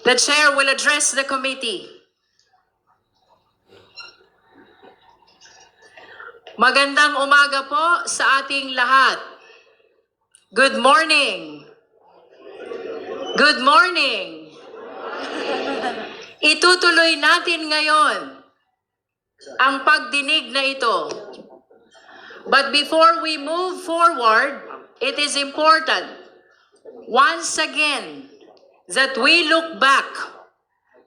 The chair will address the committee. Magandang umaga po sa ating lahat. Good morning. Good morning. Itutuloy natin ngayon ang pagdinig na ito. But before we move forward, it is important once again that we look back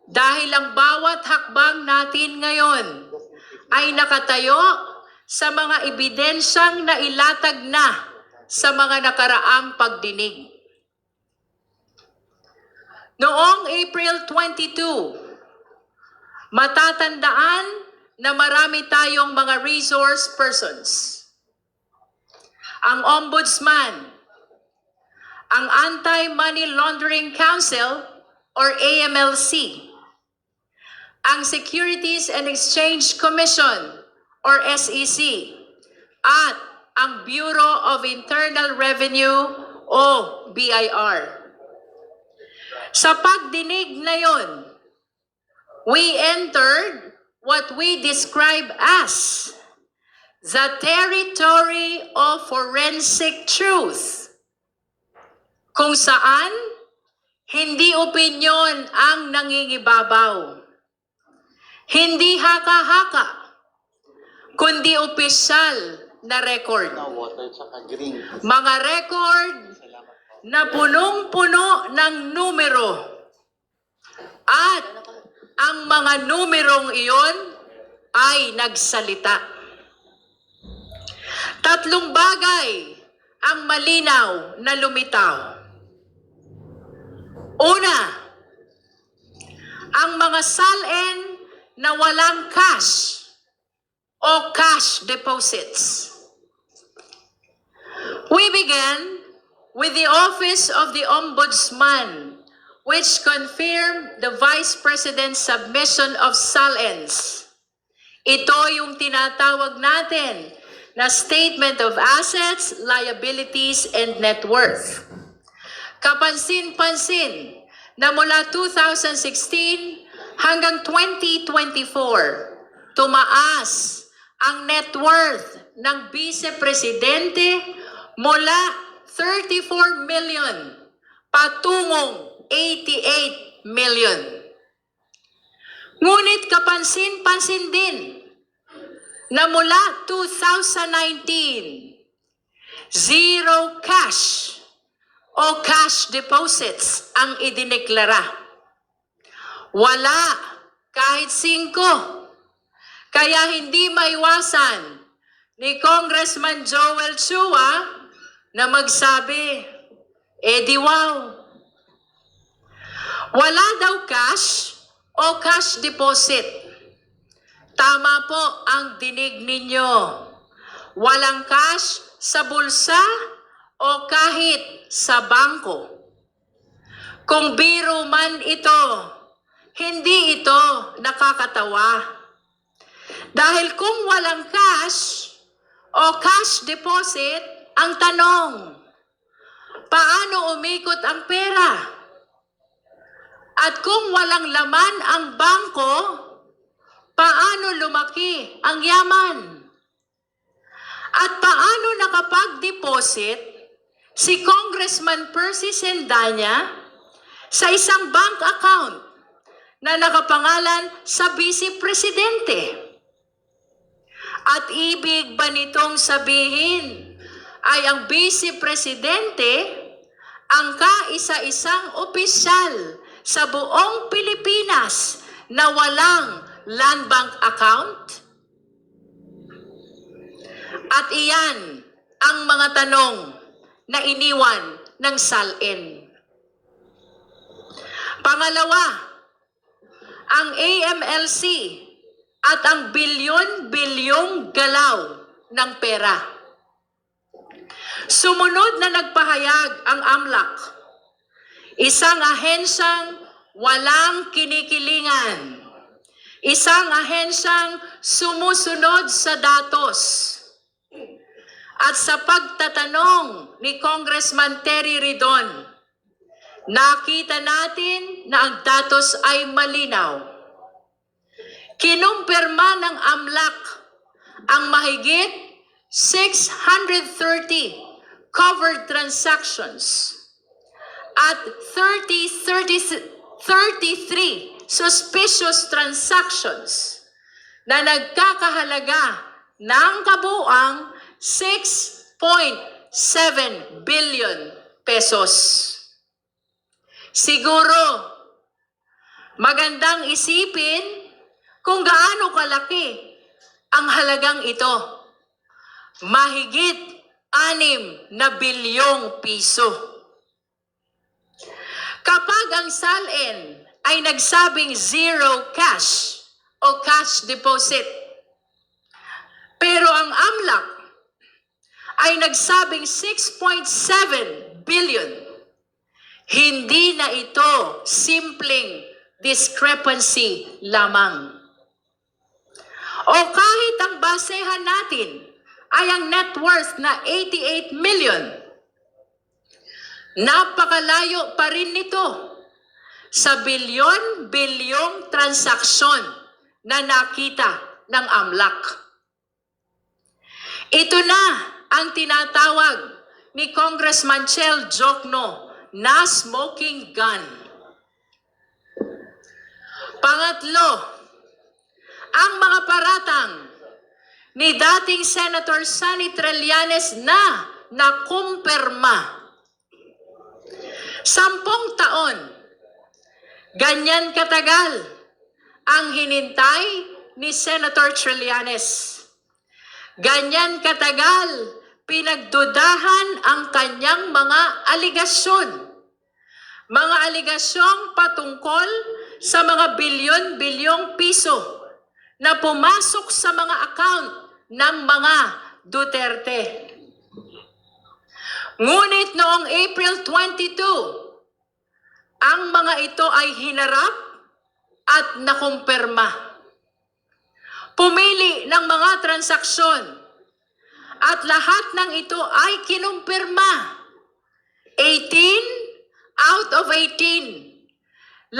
dahil ang bawat hakbang natin ngayon ay nakatayo sa mga ebidensyang nailatag na sa mga nakaraang pagdinig. Noong April 22, matatandaan na marami tayong mga resource persons. Ang Ombudsman, ang Anti-Money Laundering Council or AMLC, ang Securities and Exchange Commission or SEC, at ang Bureau of Internal Revenue o BIR. Sa pagdinig na yon, we entered what we describe as the territory of forensic truth, kung saan hindi opinyon ang nangingibabaw, hindi haka-haka, kundi opisyal na record. Mga record na punong-puno ng numero. At ang mga numerong iyon ay nagsalita. Tatlong bagay ang malinaw na lumitaw. Una, ang mga salin na walang cash o cash deposits. We began with the Office of the Ombudsman, which confirmed the Vice President's submission of salins. Ito yung tinatawag natin na Statement of Assets, Liabilities, and Net Worth. Kapansin-pansin na mula 2016 hanggang 2024, tumaas ang net worth ng Vice Presidente mula 34 million patungong 88 million. Ngunit kapansin-pansin din na mula 2019, zero cash o cash deposits ang idineklara. Wala kahit 5. Kaya hindi maiwasan ni Congressman Joel Chua na magsabi, di wow. Wala daw cash o cash deposit. Tama po ang dinig ninyo. Walang cash sa bulsa o kahit sa bangko. Kung biro man ito, hindi ito nakakatawa. Dahil kung walang cash o cash deposit, ang tanong, paano umikot ang pera? At kung walang laman ang bangko, paano lumaki ang yaman? At paano nakapag-deposit si Congressman Percy Sendanya sa isang bank account na nakapangalan sa Vice Presidente? At ibig ba nitong sabihin ay ang Vice Presidente ang kaisa-isang opisyal sa buong Pilipinas na walang land bank account? At iyan ang mga tanong na iniwan ng SALN. Pangalawa, ang AMLC at ang bilyon-bilyong galaw ng pera. Sumunod na nagpahayag ang AMLAC, isang ahensyang walang kinikilingan, isang ahensyang sumusunod sa datos. At sa pagtatanong ni Congressman Terry Ridon, Nakita natin na ang datos ay malinaw. Kinumpirma ng AMLAC ang mahigit 630 covered transactions at 33 suspicious transactions na nagkakahalaga ng kabuuang 6.7 billion pesos. Siguro, magandang isipin kung gaano kalaki ang halagang ito. Mahigit 6 na bilyong piso. Kapag ang SALN ay nagsabing zero cash o cash deposit, pero ang AMLAC ay nagsabing 6.7 billion, hindi na ito simpleng discrepancy lamang. O kahit ang basehan natin ay ang net worth na 88 million, napakalayo pa rin nito sa bilyon-bilyong transaksyon na nakita ng AMLAC. Ito na ang tinatawag ni Congressman Chel Jokno na smoking gun. Pangatlo, ang mga paratang ni dating Senator Sonny Trillanes na nakumpirma. 10 taon, ganyan katagal ang hinintay ni Senator Trillanes. Ganyan katagal pinagdudahan ang kanyang mga aligasyon. Mga aligasyong patungkol sa mga bilyon-bilyong piso na pumasok sa mga account ng mga Duterte. Ngunit noong April 22, ang mga ito ay hinarap at nakumpirma. Pumili ng mga transaksyon at lahat ng ito ay kinumpirma. 18 out of 18. 18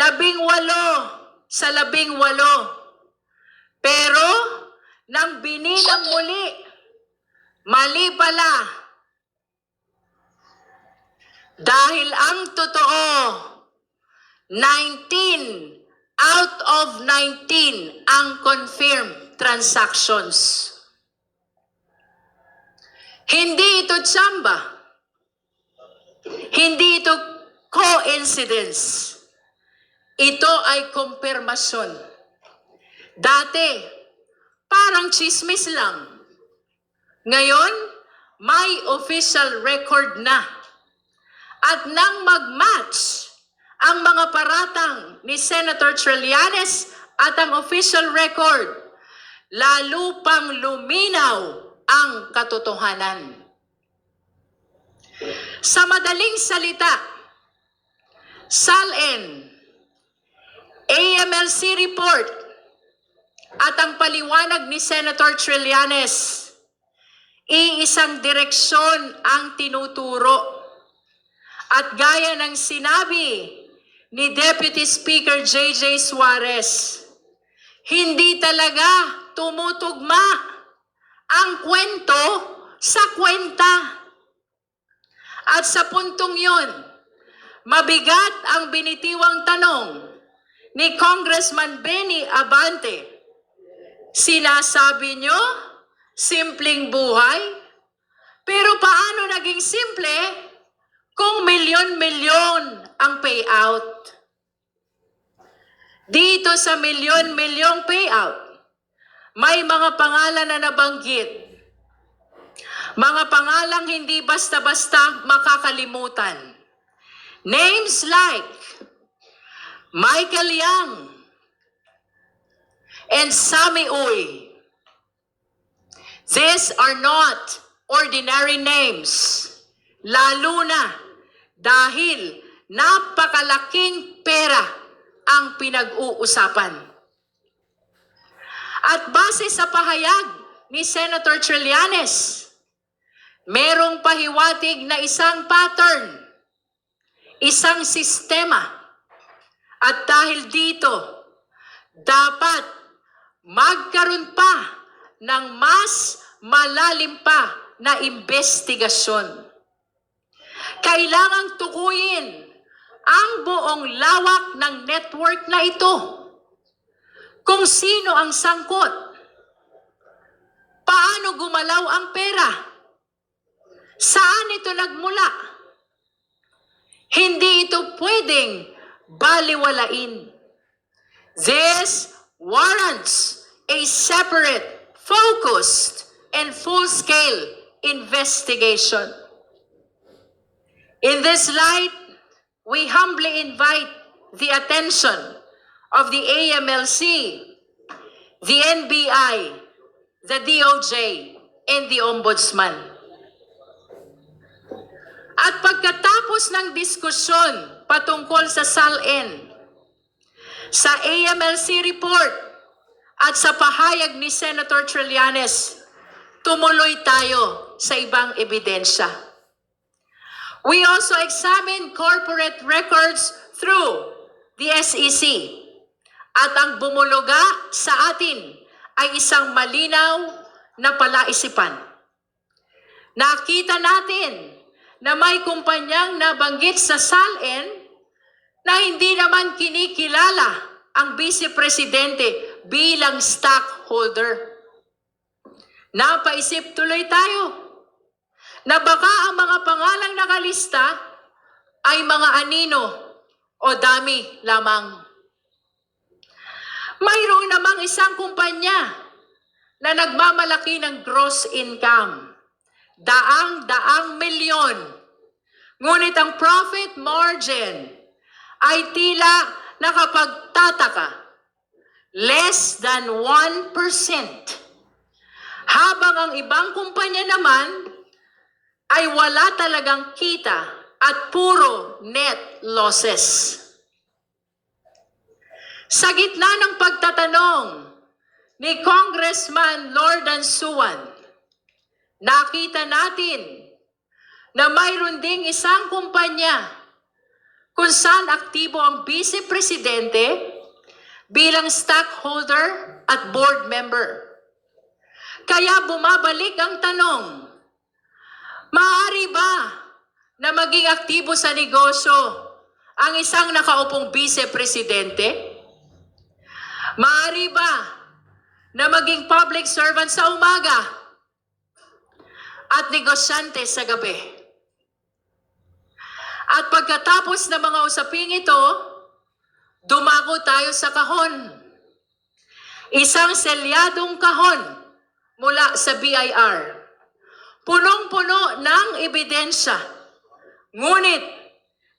sa 18. Pero, nang bininang muli, mali pala. Dahil ang totoo, 19 out of 19 ang confirmed transactions. Hindi ito tsamba. Hindi ito coincidence. Ito ay kumpirmasyon. Dati, parang chismis lang. Ngayon, may official record na. At nang mag-match ang mga paratang ni Senator Trillanes at ang official record, lalo pang luminaw ang katotohanan. Sa madaling salita, SALN, AMLC report, at ang paliwanag ni Senator Trillanes, iisang direksyon ang tinuturo. At gaya ng sinabi ni Deputy Speaker J.J. Suarez, hindi talaga tumutugma ang kwento sa kwenta. At sa puntong yon, mabigat ang binitiwang tanong ni Congressman Benny Abante. Sinasabi nyo, simpleng buhay? Pero paano naging simple kung milyon-milyon ang payout? Dito sa milyon-milyong payout, may mga pangalan na nabanggit. Mga pangalang hindi basta-basta makakalimutan. Names like Michael Yang and Sammy Uy. These are not ordinary names. Lalo na dahil napakalaking pera ang pinag-uusapan. At base sa pahayag ni Senator Trillanes, merong pahiwatig na isang pattern. isang sistema. At dahil dito, dapat magkaroon pa ng mas malalim pa na investigasyon. Kailangang tukuyin ang buong lawak ng network na ito. Kung sino ang sangkot, paano gumalaw ang pera, saan ito nagmula. Hindi ito pwedeng baliwalain. This warrants a separate, focused, and full-scale investigation. In this light, we humbly invite the attention of the AMLC, the NBI, the DOJ, and the Ombudsman. At pagkatapos ng diskusyon patungkol sa SALN, sa AMLC report, at sa pahayag ni Senator Trillanes, tumuloy tayo sa ibang ebidensya. We also examine corporate records through the SEC. At ang bumuluga sa atin ay isang malinaw na palaisipan. Nakita natin na may kumpanyang nabanggit sa SALN na hindi naman kinikilala ang Vice Presidente bilang stockholder. Napaisip tuloy tayo na baka ang mga pangalang nakalista ay mga anino o dami lamang. Mayroon namang isang kumpanya na nagmamalaki ng gross income, daang-daang milyon. Ngunit ang profit margin ay tila nakapagtataka, less than 1%. Habang ang ibang kumpanya naman ay wala talagang kita at puro net losses. Sa gitna ng pagtatanong ni Congressman Lordan Suwan, nakita natin na mayroon ding isang kumpanya kung saan aktibo ang Vice Presidente bilang stockholder at board member. Kaya bumabalik ang tanong, maaari ba na maging aktibo sa negosyo ang isang nakaupong Vice Presidente? Maaari ba na maging public servant sa umaga at negosyante sa gabi? At pagkatapos ng mga usaping ito, dumako tayo sa kahon. Isang selyadong kahon mula sa BIR. Punong-puno ng ebidensya. Ngunit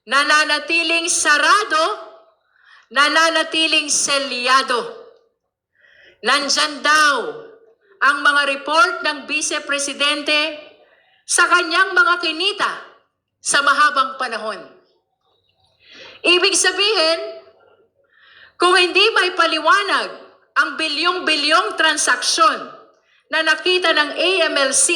nananatiling sarado, nananatiling selyado. Nandyan daw ang mga report ng Vice Presidente sa kanyang mga kinita sa mahabang panahon. Ibig sabihin, kung hindi may paliwanag ang bilyong-bilyong transaksyon na nakita ng AMLC,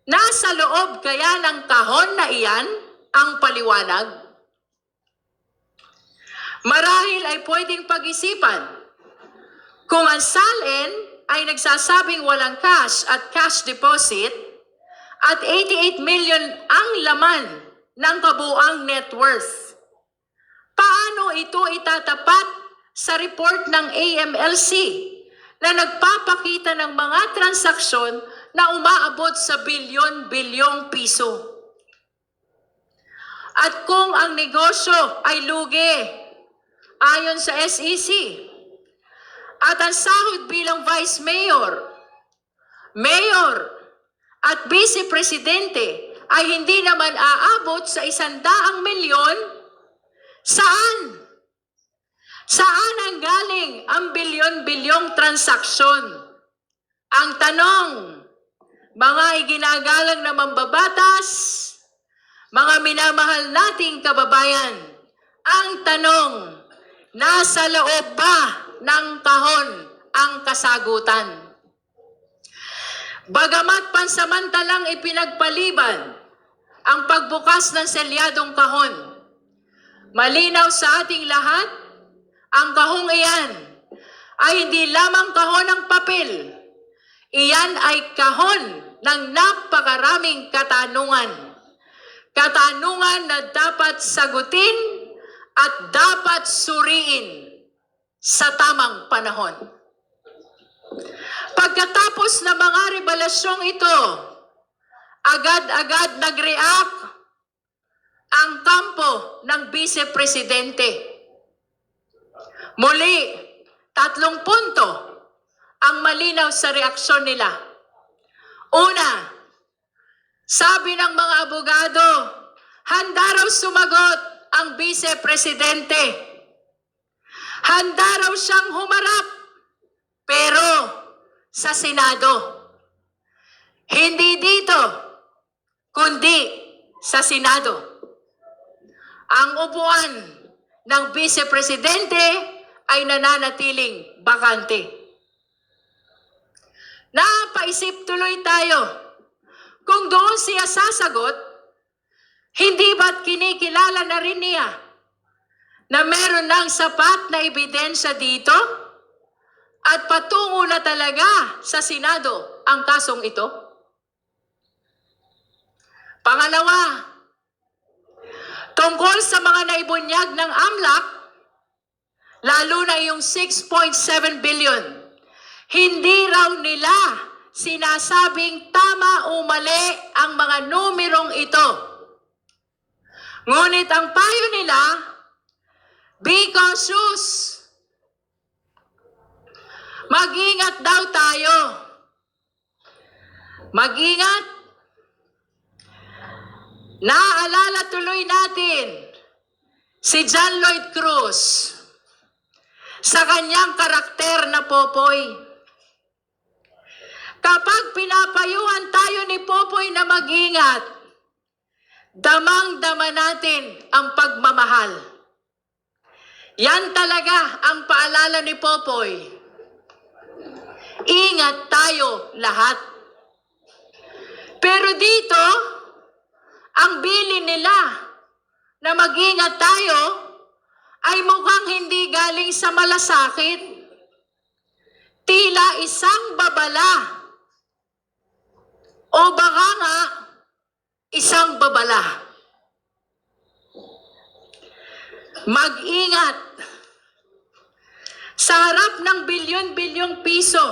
nasa loob kaya ng kahon na iyan ang paliwanag? Marahil ay pwedeng pag-isipan kung ang SALN ay nagsasabing walang cash at cash deposit at 88 million ang laman ng kabuang net worth. Paano ito itatapat sa report ng AMLC na nagpapakita ng mga transaksyon na umaabot sa bilyon-bilyong piso? At kung ang negosyo ay lugi ayon sa SEC at ang sahod bilang Vice Mayor, Mayor at Vice Presidente ay hindi naman aabot sa 100 milyon, saan? Saan ang galing ang bilyon-bilyong transaksyon? Ang tanong, mga iginagalang na mambabatas, mga minamahal nating kababayan, ang tanong, nasa loob ba ng kahon ang kasagutan? Bagamat pansamantalang ipinagpaliban ang pagbukas ng selyadong kahon. Malinaw sa ating lahat, ang kahong iyan ay hindi lamang kahon ng papel. Iyan ay kahon ng napakaraming katanungan. Katanungan na dapat sagutin at dapat suriin sa tamang panahon. Pagkatapos ng mga revelasyong ito, agad-agad nag-react ang kampo ng Vice Presidente. Muli, 3 punto ang malinaw sa reaksyon nila. Una, sabi ng mga abogado, handa raw sumagot ang Vice Presidente. Handa raw siyang humarap, pero sa Senado. Hindi dito, kundi sa Senado. Ang upuan ng Vice Presidente ay nananatiling bakante. Napaisip tuloy tayo, kung doon siya sasagot, hindi ba't kinikilala na rin niya na meron ng sapat na ebidensya dito at patungo na talaga sa Senado ang kasong ito? Pangalawa, tungkol sa mga naibunyag ng AMLAC, lalo na yung 6.7 billion, hindi raw nila sinasabing tama o mali ang mga numerong ito. Ngunit ang payo nila, be cautious. Mag-ingat daw tayo. Mag-ingat. Naaalala tuloy natin si John Lloyd Cruz sa kanyang karakter na Popoy. Kapag pinapayuhan tayo ni Popoy na mag-ingat, damang-dama natin ang pagmamahal. Yan talaga ang paalala ni Popoy. Ingat tayo lahat. Pero dito, ang bilin nila na mag-ingat tayo ay mukhang hindi galing sa malasakit. Tila isang babala. O baka nga, isang babala. Mag-ingat. Sa harap ng bilyon-bilyong piso,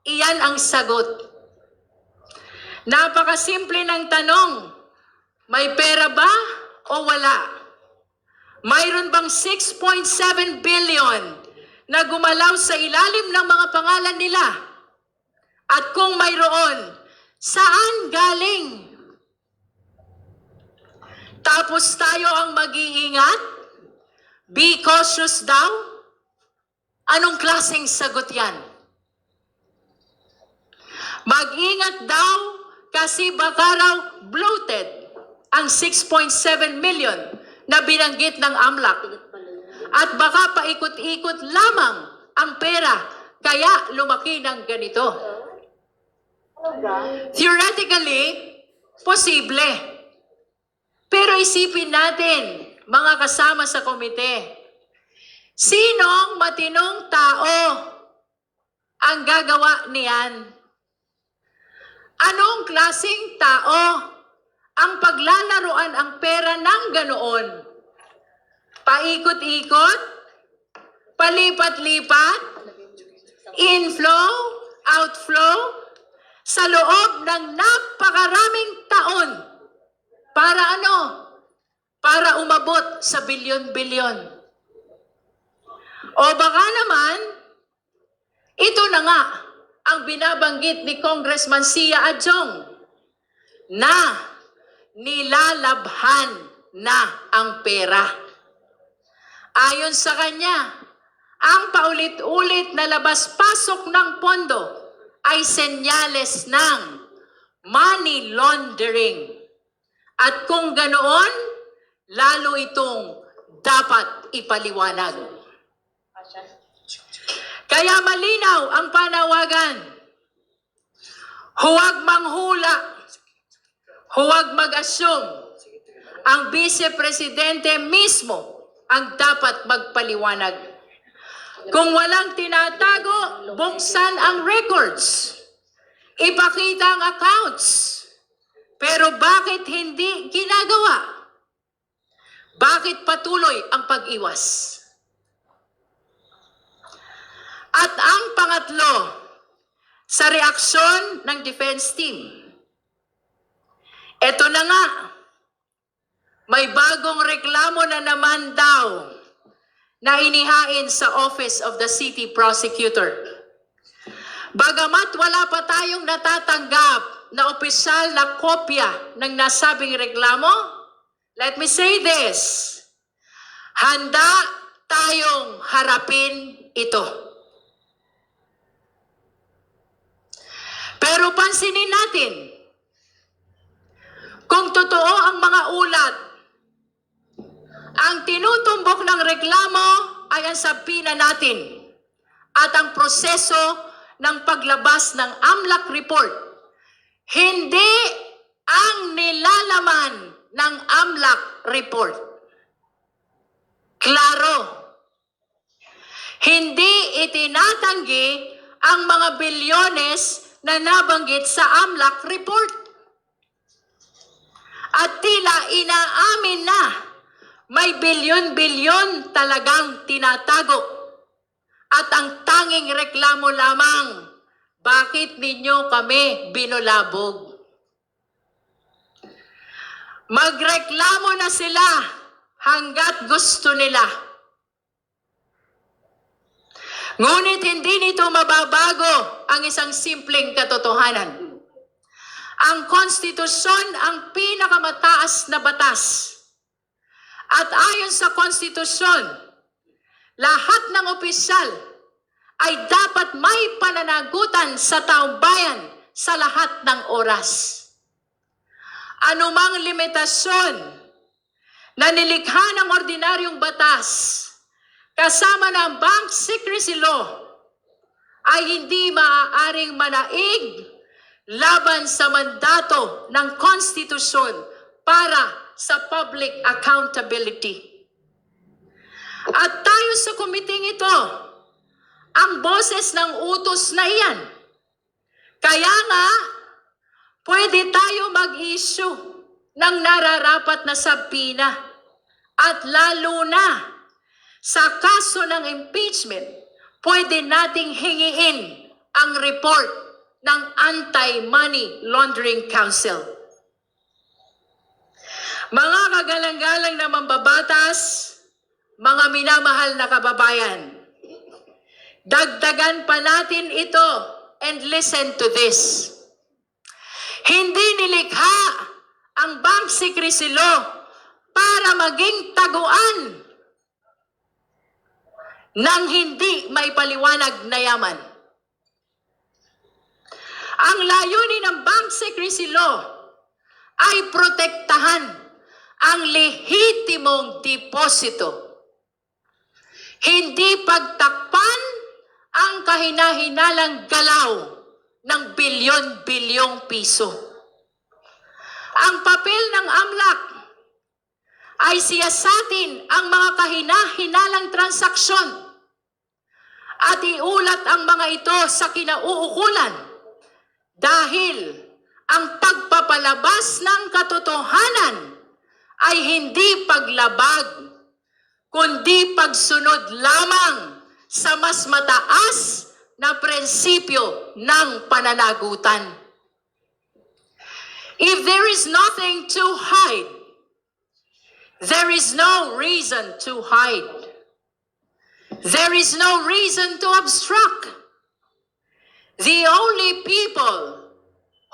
iyan ang sagot. Napakasimple ng tanong, may pera ba o wala? Mayroon bang 6.7 billion na gumalaw sa ilalim ng mga pangalan nila? At kung mayroon, saan galing? Tapos tayo ang mag-iingat? Be cautious daw? Anong klaseng sagot yan? Mag-ingat daw kasi baka raw bloated ang 6.7 million na binanggit ng AMLAC. At baka paikot-ikot lamang ang pera kaya lumaki ng ganito. Theoretically, posible. Pero isipin natin, mga kasama sa komite, sinong matinong tao ang gagawa niyan? Anong klaseng tao ang paglalaruan ang pera ng ganoon? Paikot-ikot? Palipat-lipat? Inflow? Outflow? Sa loob ng napakaraming taon. Para ano? Para umabot sa bilyon-bilyon. O baka naman, ito na nga ang binabanggit ni Congressman Sia Adjong na nilalabhan na ang pera. Ayon sa kanya, ang paulit-ulit na labas-pasok ng pondo ay senyales ng money laundering. At kung ganoon, lalo itong dapat ipaliwanag. Kaya malinaw ang panawagan. Huwag manghula. Huwag mag-assume. Ang Vice-Presidente mismo ang dapat magpaliwanag. Kung walang tinatago, buksan ang records. Ipakita ang accounts. Pero bakit hindi ginagawa? Bakit patuloy ang pag-iwas? At ang pangatlo, sa reaksyon ng defense team. Ito na nga, may bagong reklamo na naman daw na inihain sa Office of the City Prosecutor. Bagamat wala pa tayong natatanggap na opisyal na kopya ng nasabing reklamo, let me say this, handa tayong harapin ito. Pero pansinin natin, kung totoo ang mga ulat, ang tinutumbok ng reklamo ay ang sabina natin at ang proseso ng paglabas ng AMLAC report. Hindi ang nilalaman ng AMLAC report. Klaro. Hindi itinatanggi ang mga bilyones na nabanggit sa AMLAC report. At tila inaamin na may bilyon-bilyon talagang tinatago. At ang tanging reklamo lamang, bakit ninyo kami binulabog? Magreklamo na sila hanggat gusto nila. Ngunit hindi nito mababago ang isang simpleng katotohanan. Ang konstitusyon ang pinakamataas na batas. At ayon sa konstitusyon, lahat ng opisyal ay dapat may pananagutan sa taong bayan sa lahat ng oras. Anumang limitasyon na nilikha ng ordinaryong batas kasama ng Bank Secrecy Law ay hindi maaaring manaig laban sa mandato ng konstitusyon para sa public accountability. At tayo sa komiting ito, ang boses ng utos na iyan. Kaya nga, pwede tayo mag-issue ng nararapat na sabina at lalo na sa kaso ng impeachment, pwede nating hingiin ang report ng Anti-Money Laundering Council. Mga kagalang-galang na mambabatas, mga minamahal na kababayan, dagdagan pa natin ito and listen to this. Hindi nilikha ang Bank Secrecy Law para maging taguan ng hindi may paliwanag na yaman. Ang layunin ng Bank Secrecy Law ay protektahan ang lehitimong deposito. Hindi pagtakpan ang kahinahinalang galaw ng bilyon-bilyong piso. Ang papel ng AMLAC ay siyasatin ang mga kahinahinalang transaksyon at iulat ang mga ito sa kinauukulan dahil ang pagpapalabas ng katotohanan ay hindi paglabag, kundi pagsunod lamang sa mas mataas na prinsipyo ng pananagutan. If there is nothing to hide, there is no reason to hide. There is no reason to obstruct. The only people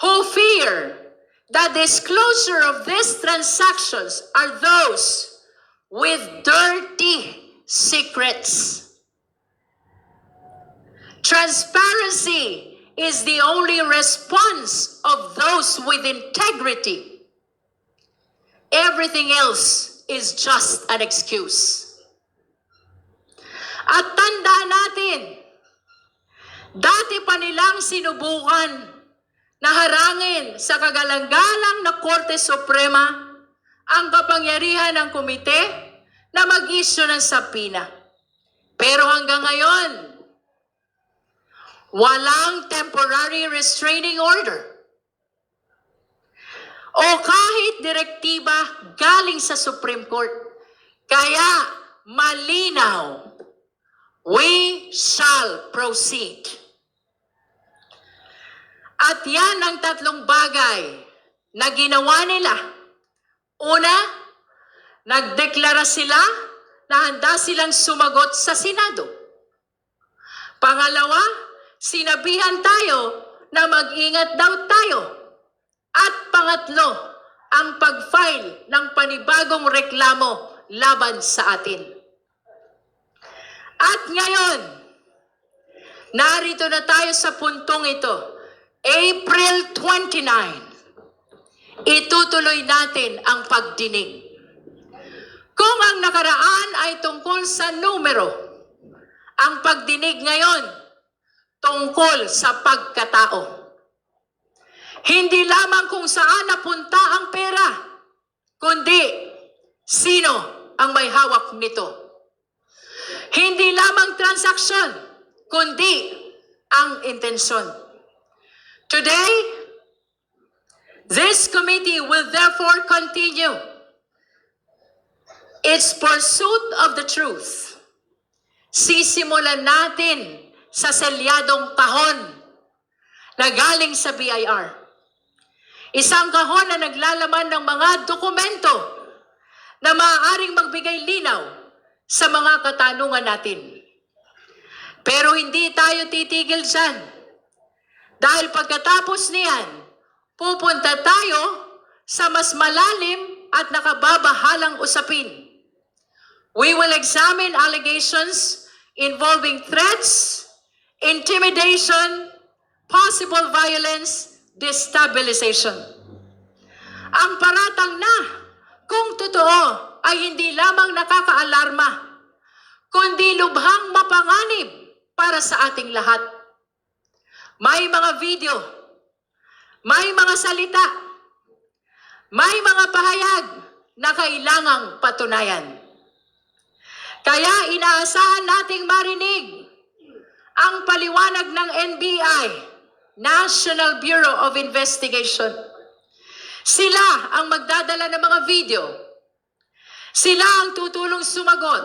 who fear the disclosure of these transactions are those with dirty secrets. Transparency is the only response of those with integrity. Everything else is just an excuse. At tandaan natin, dati pa nilang sinubukan na harangin sa kagalang-galang na Korte Suprema ang kapangyarihan ng komite na mag-issue ng subpoena. Pero hanggang ngayon, walang temporary restraining order o kahit direktiba galing sa Supreme Court. Kaya malinaw, we shall proceed. At yan ang tatlong bagay na ginawa nila. Una, nagdeklara sila na handa silang sumagot sa Senado. Pangalawa, sinabihan tayo na mag-ingat daw tayo. At pangatlo, ang pag-file ng panibagong reklamo laban sa atin. At ngayon, narito na tayo sa puntong ito. April 29, itutuloy natin ang pagdinig. Kung ang nakaraan ay tungkol sa numero, ang pagdinig ngayon tungkol sa pagkatao. Hindi lamang kung saan napunta ang pera, kundi sino ang may hawak nito. Hindi lamang transaksyon, kundi ang intensyon. Today, this committee will therefore continue its pursuit of the truth. Sisimulan natin sa selyadong kahon na galing sa BIR. Isang kahon na naglalaman ng mga dokumento na maaaring magbigay linaw sa mga katanungan natin. Pero hindi tayo titigil dyan. Dahil pagkatapos niyan, pupunta tayo sa mas malalim at nakababahalang usapin. We will examine allegations involving threats, intimidation, possible violence, destabilization. Ang paratang na, kung totoo, ay hindi lamang nakakaalarma, kundi lubhang mapanganib para sa ating lahat. May mga video, may mga salita, may mga pahayag na kailangang patunayan. Kaya inaasahan nating marinig ang paliwanag ng NBI, National Bureau of Investigation. Sila ang magdadala ng mga video. Sila ang tutulong sumagot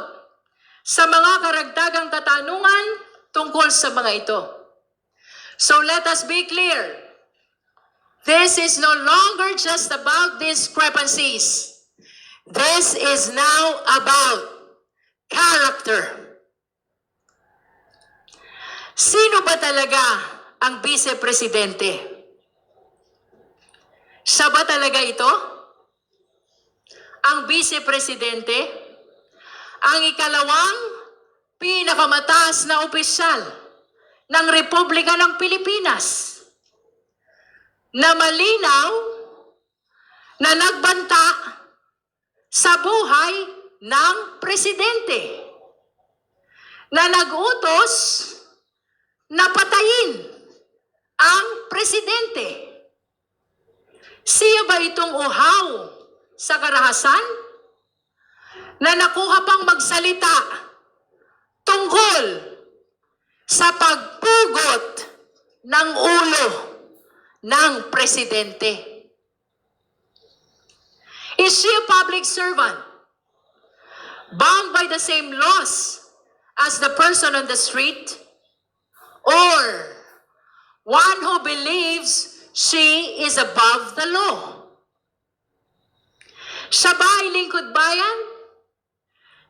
sa mga karagdagang katanungan tungkol sa mga ito. So let us be clear. This is no longer just about discrepancies. This is now about character. Sino ba talaga ang vice-presidente? Siya ba talaga ito? Ang vice-presidente? Ang ikalawang pinakamataas na opisyal ng Republika ng Pilipinas na malinaw na nagbanta sa buhay ng presidente, na nag-utos na patayin ang presidente. Siya ba itong uhaw sa karahasan na nakuha pang magsalita tungkol sa pagpugot ng ulo ng presidente? Is she a public servant bound by the same laws as the person on the street? Or one who believes she is above the law? Siya ba ay lingkod bayan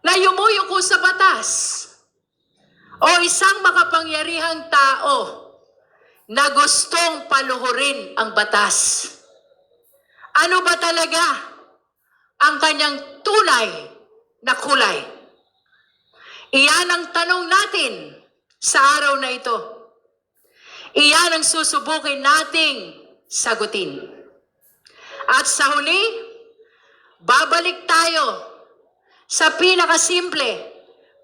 na yumuyuko sa batas? O isang makapangyarihang tao na gustong paluhurin ang batas? Ano ba talaga ang kanyang tunay na kulay? Iyan ang tanong natin sa araw na ito. Iyan ang susubukin nating sagutin. At sa huli, babalik tayo sa pinakasimple,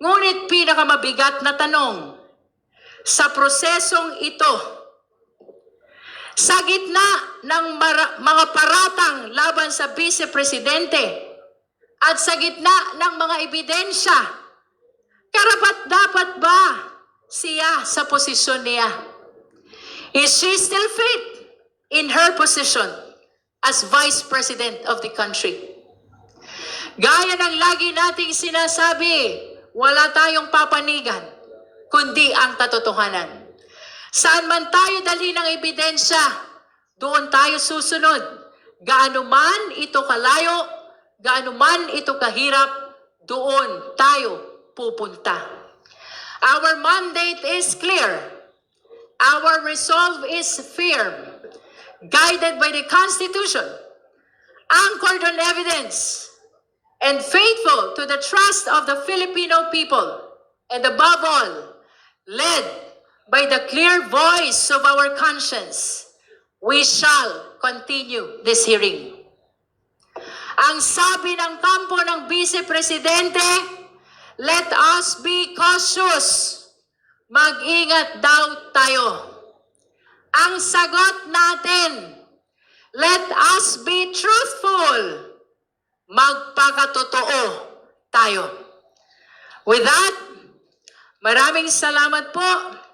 ngunit pinakamabigat na tanong. Sa prosesong ito, Sa gitna ng mga paratang laban sa Vice Presidente at sa gitna ng mga ebidensya, karapat-dapat ba siya sa posisyon niya? Is she still fit in her position as Vice President of the country? Gaya ng lagi nating sinasabi, wala tayong papanigan, kundi ang katotohanan. Saan man tayo dali ng ebidensya, doon tayo susunod. Gaano man ito kalayo, gaano man ito kahirap, doon tayo pupunta. Our mandate is clear. Our resolve is firm, guided by the Constitution, anchored on evidence, and faithful to the trust of the Filipino people, and above all, led by the clear voice of our conscience, we shall continue this hearing. Ang sabi ng kampo ng Vice Presidente, let us be cautious. Mag-ingat daw tayo. Ang sagot natin, let us be truthful. Magpakatotoo tayo. With that, maraming salamat po.